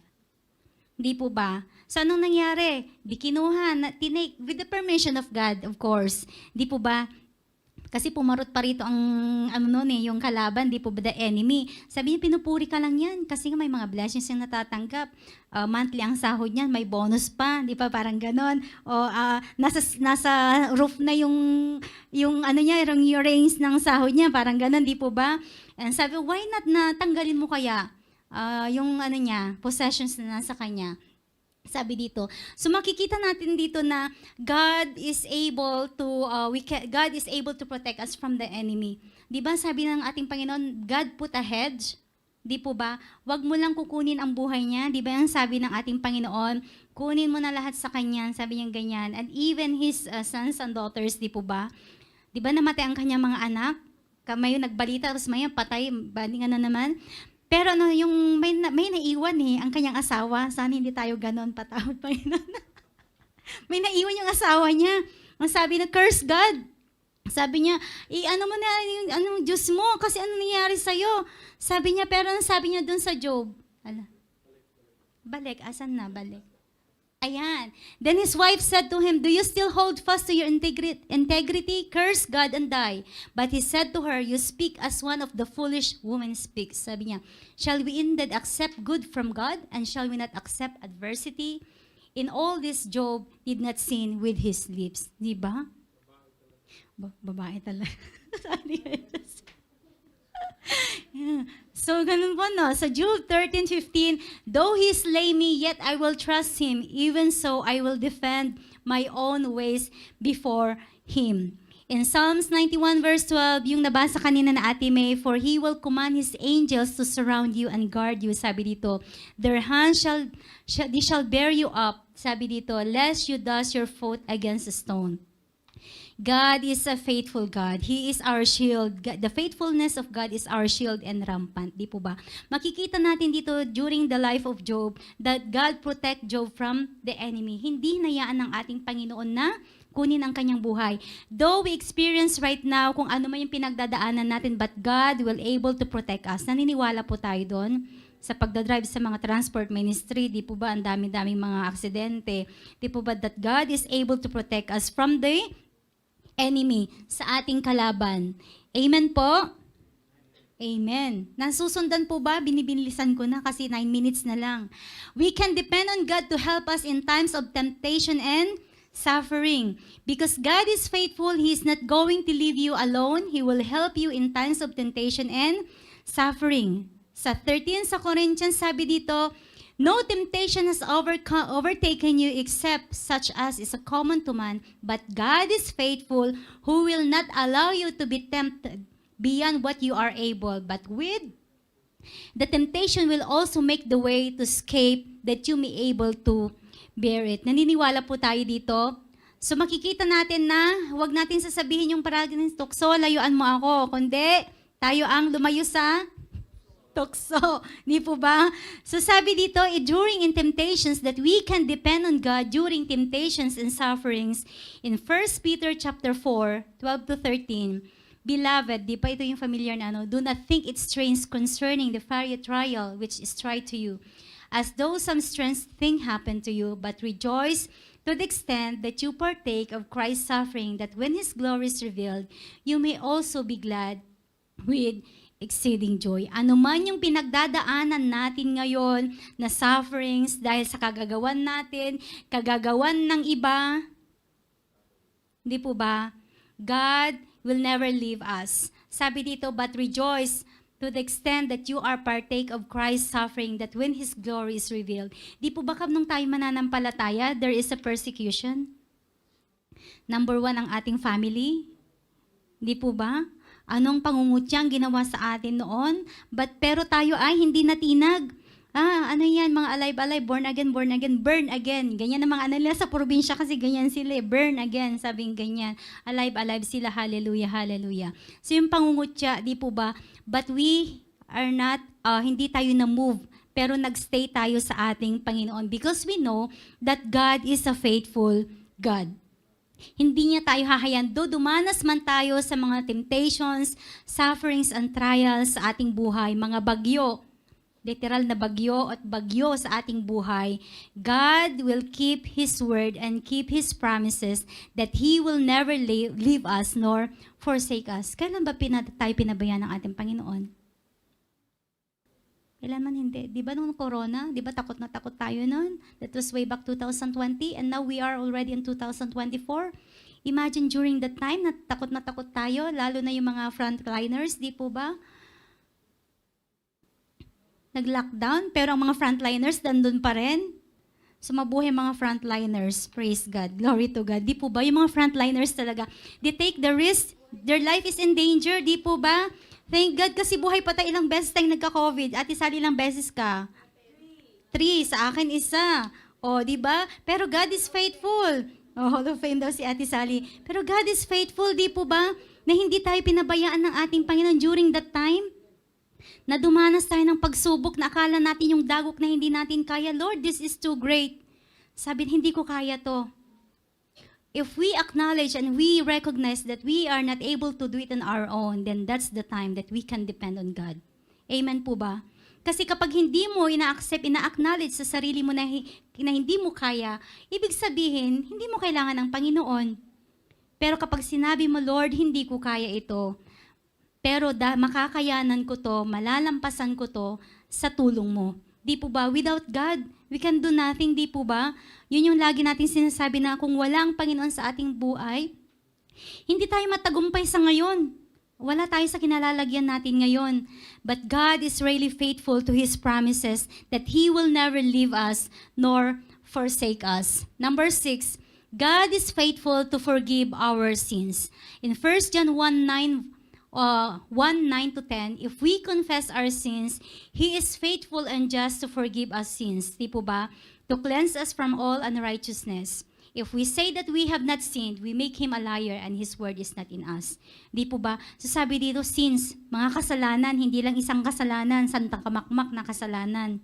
Speaker 1: Di po ba? So, anong nangyari? Di kinuha, tinake with the permission of God, of course. Di po ba? Kasi pumarot pa rito ang yung kalaban, di po ba, the enemy. Sabi niya, pinupuri ka lang yan kasi may mga blessings yung natatanggap. Monthly ang sahod niyan, may bonus pa, di pa parang ganon. O nasa roof na yung range ng sahod niya, parang ganon, di po ba? And sabi, why not na tanggalin mo kaya yung possessions na nasa kanya? Sabi dito. So makikita natin dito na God is able to protect us from the enemy. 'Di ba sabi ng ating Panginoon, God put a hedge? 'Di po ba? Huwag mo lang kukunin ang buhay niya. 'Di ba 'yang sabi ng ating Panginoon, kunin mo na lahat sa kanya, sabi niya ganyan. And even his sons and daughters, 'di po ba? 'Di ba namatay ang kanyang mga anak? May nagbalita tapos may patay, balingan na naman. Pero yung may naiwan ang kanyang asawa. Sana hindi tayo ganon, patawad Panginoon. May naiwan yung asawa niya. Ang sabi na, curse God. Sabi niya, mo na yung Diyos mo, kasi ano nangyari sa'yo? Sabi niya, pero sabi niya dun sa Job, balik, asan na, balik? Ayan. Then his wife said to him, do you still hold fast to your integrity? Curse God and die. But he said to her, you speak as one of the foolish women speaks. Sabi niya, shall we indeed accept good from God, and shall we not accept adversity? In all this, Job did not sin with his lips. Di ba? Babae talaga. Yeah. So, ganun po, no? So, Job 13:15, though he slay me, yet I will trust him. Even so, I will defend my own ways before him. In Psalms 91 verse 12, yung nabasa kanina na Ate May, for he will command his angels to surround you and guard you. Sabi dito, their hands they shall bear you up. Sabi dito, lest you dash your foot against a stone. God is a faithful God. He is our shield. The faithfulness of God is our shield and rampant. Di po ba? Makikita natin dito during the life of Job that God protect Job from the enemy. Hindi hinayaan ng ating Panginoon na kunin ang kanyang buhay. Though we experience right now kung ano man yung pinagdadaanan natin, but God will able to protect us. Naniniwala po tayo doon? Sa pagdadrive sa mga transport ministry, di po ba ang dami-daming mga aksidente? Di po ba that God is able to protect us from the enemy, sa ating kalaban. Amen po? Amen. Nasusundan po ba? Binibilisan ko na kasi 9 minutes na lang. We can depend on God to help us in times of temptation and suffering. Because God is faithful, He is not going to leave you alone. He will help you in times of temptation and suffering. Sa 13 sa Corinthians, sabi dito, no temptation has overtaken you except such as is a common to man, but God is faithful, who will not allow you to be tempted beyond what you are able, but with the temptation will also make the way to escape that you may able to bear it. Naniniwala po tayo dito. So makikita natin na huwag natin sasabihin yung parang tukso, layuan mo ako, kundi tayo ang lumayo sa tukso. Di po ba? So sabi dito, during in temptations that we can depend on God during temptations and sufferings. In 1 Peter chapter 4, 12 to 13, Beloved, di pa ito yung familiar na do not think it strange concerning the fiery trial which is tried to you, as though some strange thing happened to you, but rejoice to the extent that you partake of Christ's suffering, that when His glory is revealed, you may also be glad with exceeding joy. Ano man yung pinagdadaanan natin ngayon na sufferings dahil sa kagagawan natin, kagagawan ng iba, di po ba? God will never leave us. Sabi dito, but rejoice to the extent that you are partake of Christ's suffering, that when His glory is revealed. Di po ba nung tayo mananampalataya, there is a persecution? Number 1, ang ating family. Di po ba? Anong pangungutyang ginawa sa atin noon? Pero tayo ay hindi natinag. Ano yan, mga alive, born again, burn again. Ganyan ang mga nila sa probinsya kasi ganyan sila, burn again, sabing ganyan. Alive sila, hallelujah, hallelujah. So yung pangungutya, di po ba? But we are not, hindi tayo na-move, pero nagstay tayo sa ating Panginoon because we know that God is a faithful God. Hindi niya tayo hahayaan. Dumanas man tayo sa mga temptations, sufferings, and trials sa ating buhay, mga bagyo, literal na bagyo at bagyo sa ating buhay, God will keep His word and keep His promises that He will never leave us nor forsake us. Kailan ba tayo pinabayaan ng ating Panginoon? Kailan man hindi. Di ba nung corona, di ba takot na takot tayo nun? That was way back 2020 and now we are already in 2024. Imagine during that time na takot tayo, lalo na yung mga frontliners, di po ba? Nag-lockdown, pero ang mga frontliners nandun pa rin. So mabuhay mga frontliners. Praise God. Glory to God. Di po ba? Yung mga frontliners talaga, they take the risk. Their life is in danger. Di po ba? Thank God kasi buhay pa tayo. Ilang beses tayong nagka-COVID. At isali ilang beses ka? 3. Sa akin, 1. O, di ba? Pero God is faithful. Oh, Hall of Fame daw si Ate Sally. Pero God is faithful, di po ba? Na hindi tayo pinabayaan ng ating Panginoon during that time. Na dumanas tayo ng pagsubok na akala natin yung dagok na hindi natin kaya. Lord, this is too great. Sabi, hindi ko kaya to. If we acknowledge and we recognize that we are not able to do it on our own, then that's the time that we can depend on God. Amen po ba? Kasi kapag hindi mo ina-accept, ina-acknowledge sa sarili mo na hindi mo kaya, ibig sabihin, hindi mo kailangan ng Panginoon. Pero kapag sinabi mo, Lord, hindi ko kaya ito, pero makakayanan ko to, malalampasan ko to sa tulong mo. Di po ba? Without God, we can do nothing, di po ba? Yun yung lagi natin sinasabi na kung wala ang Panginoon sa ating buhay, hindi tayo matagumpay sa ngayon. Wala tayo sa kinalalagyan natin ngayon. But God is really faithful to His promises that He will never leave us nor forsake us. Number 6, God is faithful to forgive our sins. In 1 John 1:9 to 10, if we confess our sins, He is faithful and just to forgive us sins. Di po ba? To cleanse us from all unrighteousness. If we say that we have not sinned, we make Him a liar and His word is not in us. Di po ba? So sabi dito, sins, mga kasalanan, hindi lang isang kasalanan, santang kamakmak na kasalanan.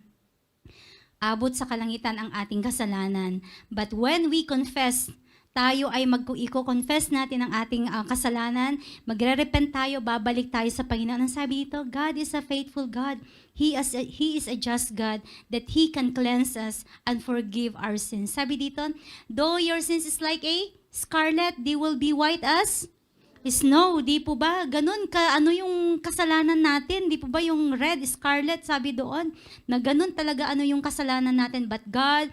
Speaker 1: Abot sa kalangitan ang ating kasalanan. But when we confess, tayo ay i-confess natin ang ating kasalanan, magre-repent tayo, babalik tayo sa Panginoon. Ang sabi dito, God is a faithful God. He is a just God that He can cleanse us and forgive our sins. Sabi dito, though your sins is like a scarlet, they will be white as snow. Di po ba? Ganun ano yung kasalanan natin? Di po ba yung red, scarlet, sabi doon? Na ganun talaga ano yung kasalanan natin. But God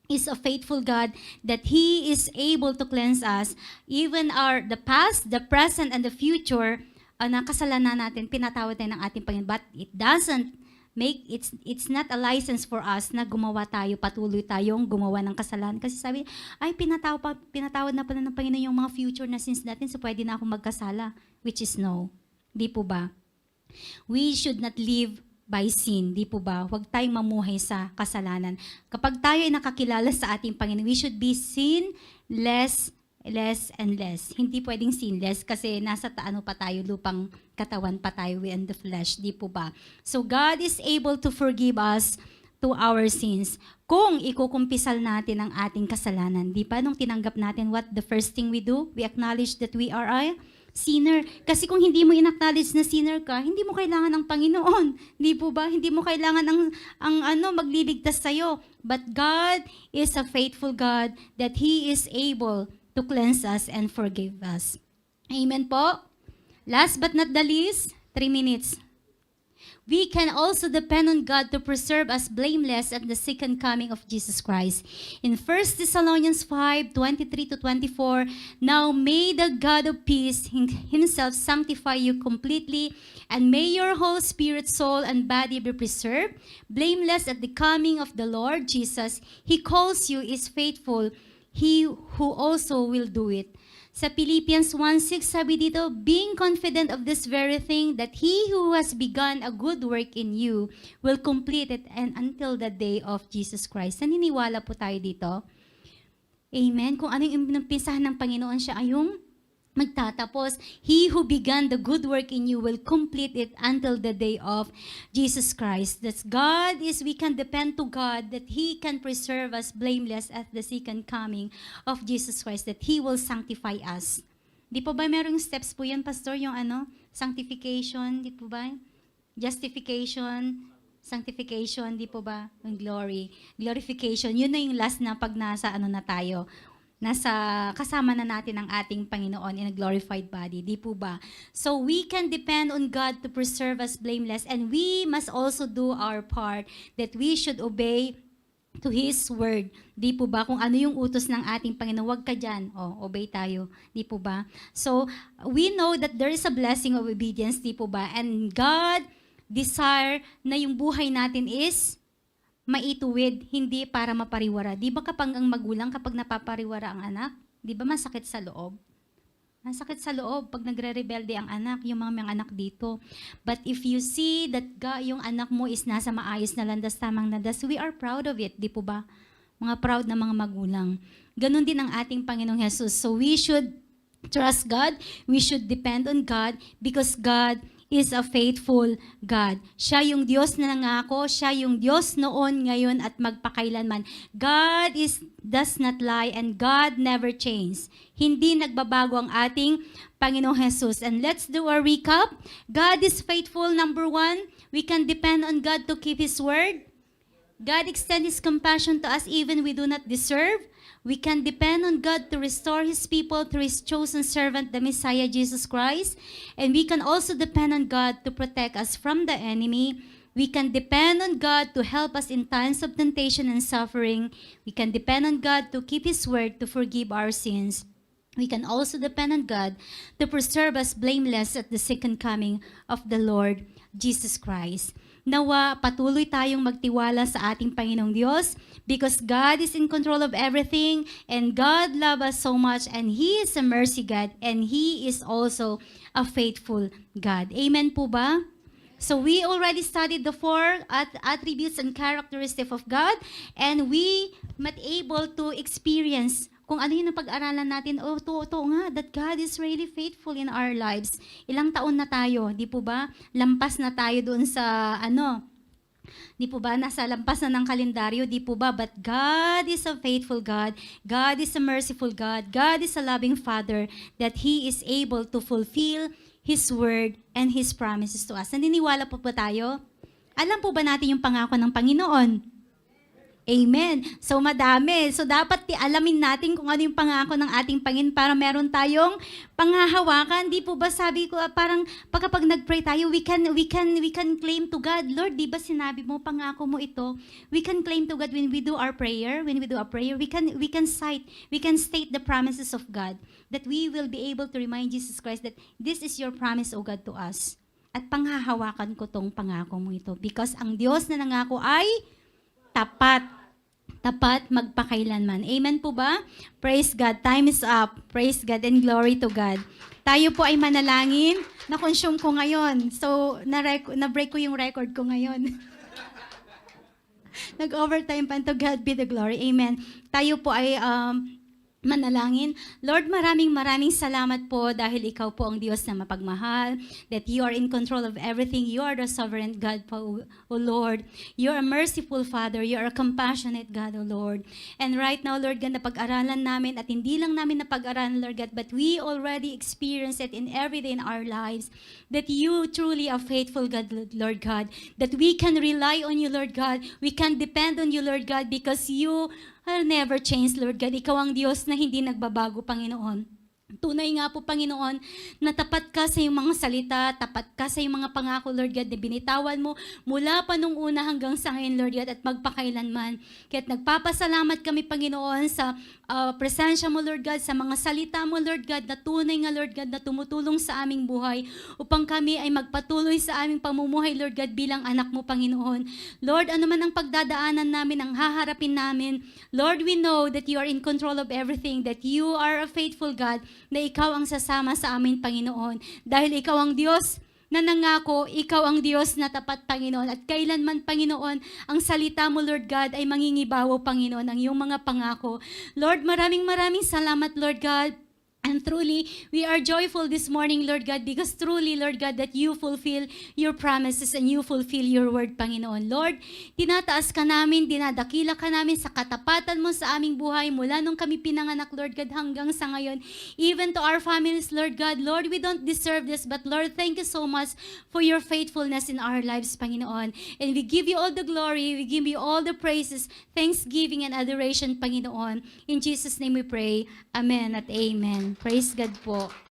Speaker 1: is a faithful God, that He is able to cleanse us, even the past, the present, and the future, na kasalanan natin, pinatawad tayo ng ating Panginoon. But it doesn't it's not a license for us na gumawa tayo, patuloy tayong gumawa ng kasalanan. Kasi sabi, ay, pinatawad na pala ng Panginoon yung mga future na sins natin, so pwede na akong magkasala. Which is no. Di po ba? We should not live by sin. Di po ba? Huwag tayong mamuhay sa kasalanan. Kapag tayo ay nakakilala sa ating Panginoon, we should be sinless, less and less. Hindi pwedeng sinless kasi nasa ano pa tayo, lupang katawan pa tayo in the flesh. Di po ba? So God is able to forgive us to our sins kung ikukumpisal natin ang ating kasalanan. Di ba? Nung tinanggap natin, what the first thing we do? We acknowledge that we are a sinner. Kasi kung hindi mo in-acknowledge na sinner ka, hindi mo kailangan ng Panginoon. Di po ba? Hindi mo kailangan ang magliligtas sa'yo. But God is a faithful God that He is able to cleanse us and forgive us. Amen po? Last but not the least, 3 minutes. We can also depend on God to preserve us blameless at the second coming of Jesus Christ. In 1 Thessalonians 5:23-24, now may the God of peace Himself sanctify you completely, and may your whole spirit, soul, and body be preserved, blameless at the coming of the Lord Jesus. He calls you is faithful, He who also will do it. Sa Philippians 1:6 sabi dito, being confident of this very thing, that He who has begun a good work in you will complete it and until the day of Jesus Christ. Naniniwala po tayo dito. Amen. Kung ano yung pinagpisahan ng Panginoon, siya ay yung magtatapos. He who began the good work in you will complete it until the day of Jesus Christ. That's God is, we can depend to God that He can preserve us blameless at the second coming of Jesus Christ, that He will sanctify us. Di po ba merong steps po yan, Pastor? Yung sanctification, di po ba? Justification, sanctification, di po ba? Yung glory, glorification. Yun na yung last na pag nasa na tayo. Nasa kasama na natin ang ating Panginoon in a glorified body. Di po ba? So we can depend on God to preserve us blameless, and we must also do our part that we should obey to His word. Di po ba? Kung ano yung utos ng ating Panginoon, wag ka dyan. Obey tayo. Di po ba? So we know that there is a blessing of obedience. Di po ba? And God desire na yung buhay natin is maituwid, hindi para mapariwara. Di ba kapag ang magulang, kapag napapariwara ang anak, di ba masakit sa loob? Masakit sa loob pag nagre-rebelde ang anak, yung mga anak dito. But if you see that yung anak mo is nasa maayos na landas, tamang landas, we are proud of it, di po ba? Mga proud na mga magulang. Ganon din ang ating Panginoong Jesus. So we should trust God, we should depend on God, because God is a faithful God. Siya yung Diyos na nangako, siya yung Diyos noon, ngayon, at magpakailanman. God does not lie, and God never changes. Hindi nagbabago ang ating Panginoong Jesus. And let's do a recap. God is faithful, number 1. We can depend on God to keep His word. God extends His compassion to us even we do not deserve. We can depend on God to restore His people through His chosen servant, the Messiah, Jesus Christ. And we can also depend on God to protect us from the enemy. We can depend on God to help us in times of temptation and suffering. We can depend on God to keep His word, to forgive our sins. We can also depend on God to preserve us blameless at the second coming of the Lord Jesus Christ. Nawa, patuloy tayong magtiwala sa ating Panginoong Diyos, because God is in control of everything, and God loves us so much, and He is a mercy God, and He is also a faithful God. Amen po ba? So we already studied the 4 attributes and characteristics of God, and we might able to experience kung ano yung pag-aralan natin, totoo nga, that God is really faithful in our lives. Ilang taon na tayo, di po ba? Lampas na tayo doon sa, di po ba? Nasa lampas na ng kalendaryo, di po ba? But God is a faithful God. God is a merciful God. God is a loving Father, that He is able to fulfill His word and His promises to us. Naniniwala po ba tayo? Alam po ba natin yung pangako ng Panginoon? Amen. So madami. So dapat alamin natin kung ano yung pangako ng ating Panginoon para meron tayong panghahawakan. Di po ba sabi ko parang pagkapag nag-pray tayo, we can claim to God. Lord, di ba sinabi mo pangako mo ito? We can claim to God when we do our prayer. When we do our prayer, we can state the promises of God that we will be able to remind Jesus Christ that this is your promise, O God, to us. At panghahawakan ko tong pangako mo ito because ang Diyos na nangako ay tapat magpakailanman. Amen po ba? Praise God. Time is up. Praise God and glory to God. Tayo po ay manalangin. Na-consume ko ngayon. So, na-break ko yung record ko ngayon. Nag-overtime pa. To God be the glory. Amen. Tayo po ay manalangin. Lord, maraming salamat po dahil ikaw po ang Diyos na mapagmahal, that you are in control of everything. You are the sovereign God po, O Lord. You are a merciful Father. You are a compassionate God, O Lord. And right now, Lord God, napag-aralan namin at hindi lang namin napag-aralan, Lord God, but we already experience it in every day in our lives, that you truly are faithful God, Lord God, that we can rely on you, Lord God. We can depend on you, Lord God, because you will never change, Lord God. Ikaw ang Diyos na hindi nagbabago, Panginoon. Tunay nga po, Panginoon, na tapat ka sa iyong mga salita, tapat ka sa iyong mga pangako, Lord God, na binitawan mo mula pa nung una hanggang sa ngayon, Lord God, at magpakailanman. Kaya't nagpapasalamat kami, Panginoon, sa presensya mo, Lord God, sa mga salita mo, Lord God, na tunay nga, Lord God, na tumutulong sa aming buhay upang kami ay magpatuloy sa aming pamumuhay, Lord God, bilang anak mo, Panginoon. Lord, ano man ang pagdadaanan namin, ang haharapin namin, Lord, we know that you are in control of everything, that you are a faithful God, na ikaw ang sasama sa amin, Panginoon. Dahil ikaw ang Diyos na nangako, ikaw ang Diyos na tapat, Panginoon. At kailanman, Panginoon, ang salita mo, Lord God, ay mangingibawo, Panginoon, ang iyong mga pangako. Lord, maraming salamat, Lord God. And truly, we are joyful this morning, Lord God, because truly, Lord God, that you fulfill your promises and you fulfill your word, Panginoon. Lord, tinataas ka namin, dinadakila ka namin sa katapatan mo sa aming buhay mula nung kami pinanganak, Lord God, hanggang sa ngayon. Even to our families, Lord God, Lord, we don't deserve this, but Lord, thank you so much for your faithfulness in our lives, Panginoon. And we give you all the glory, we give you all the praises, thanksgiving and adoration, Panginoon. In Jesus' name we pray. Amen at amen. Praise God po.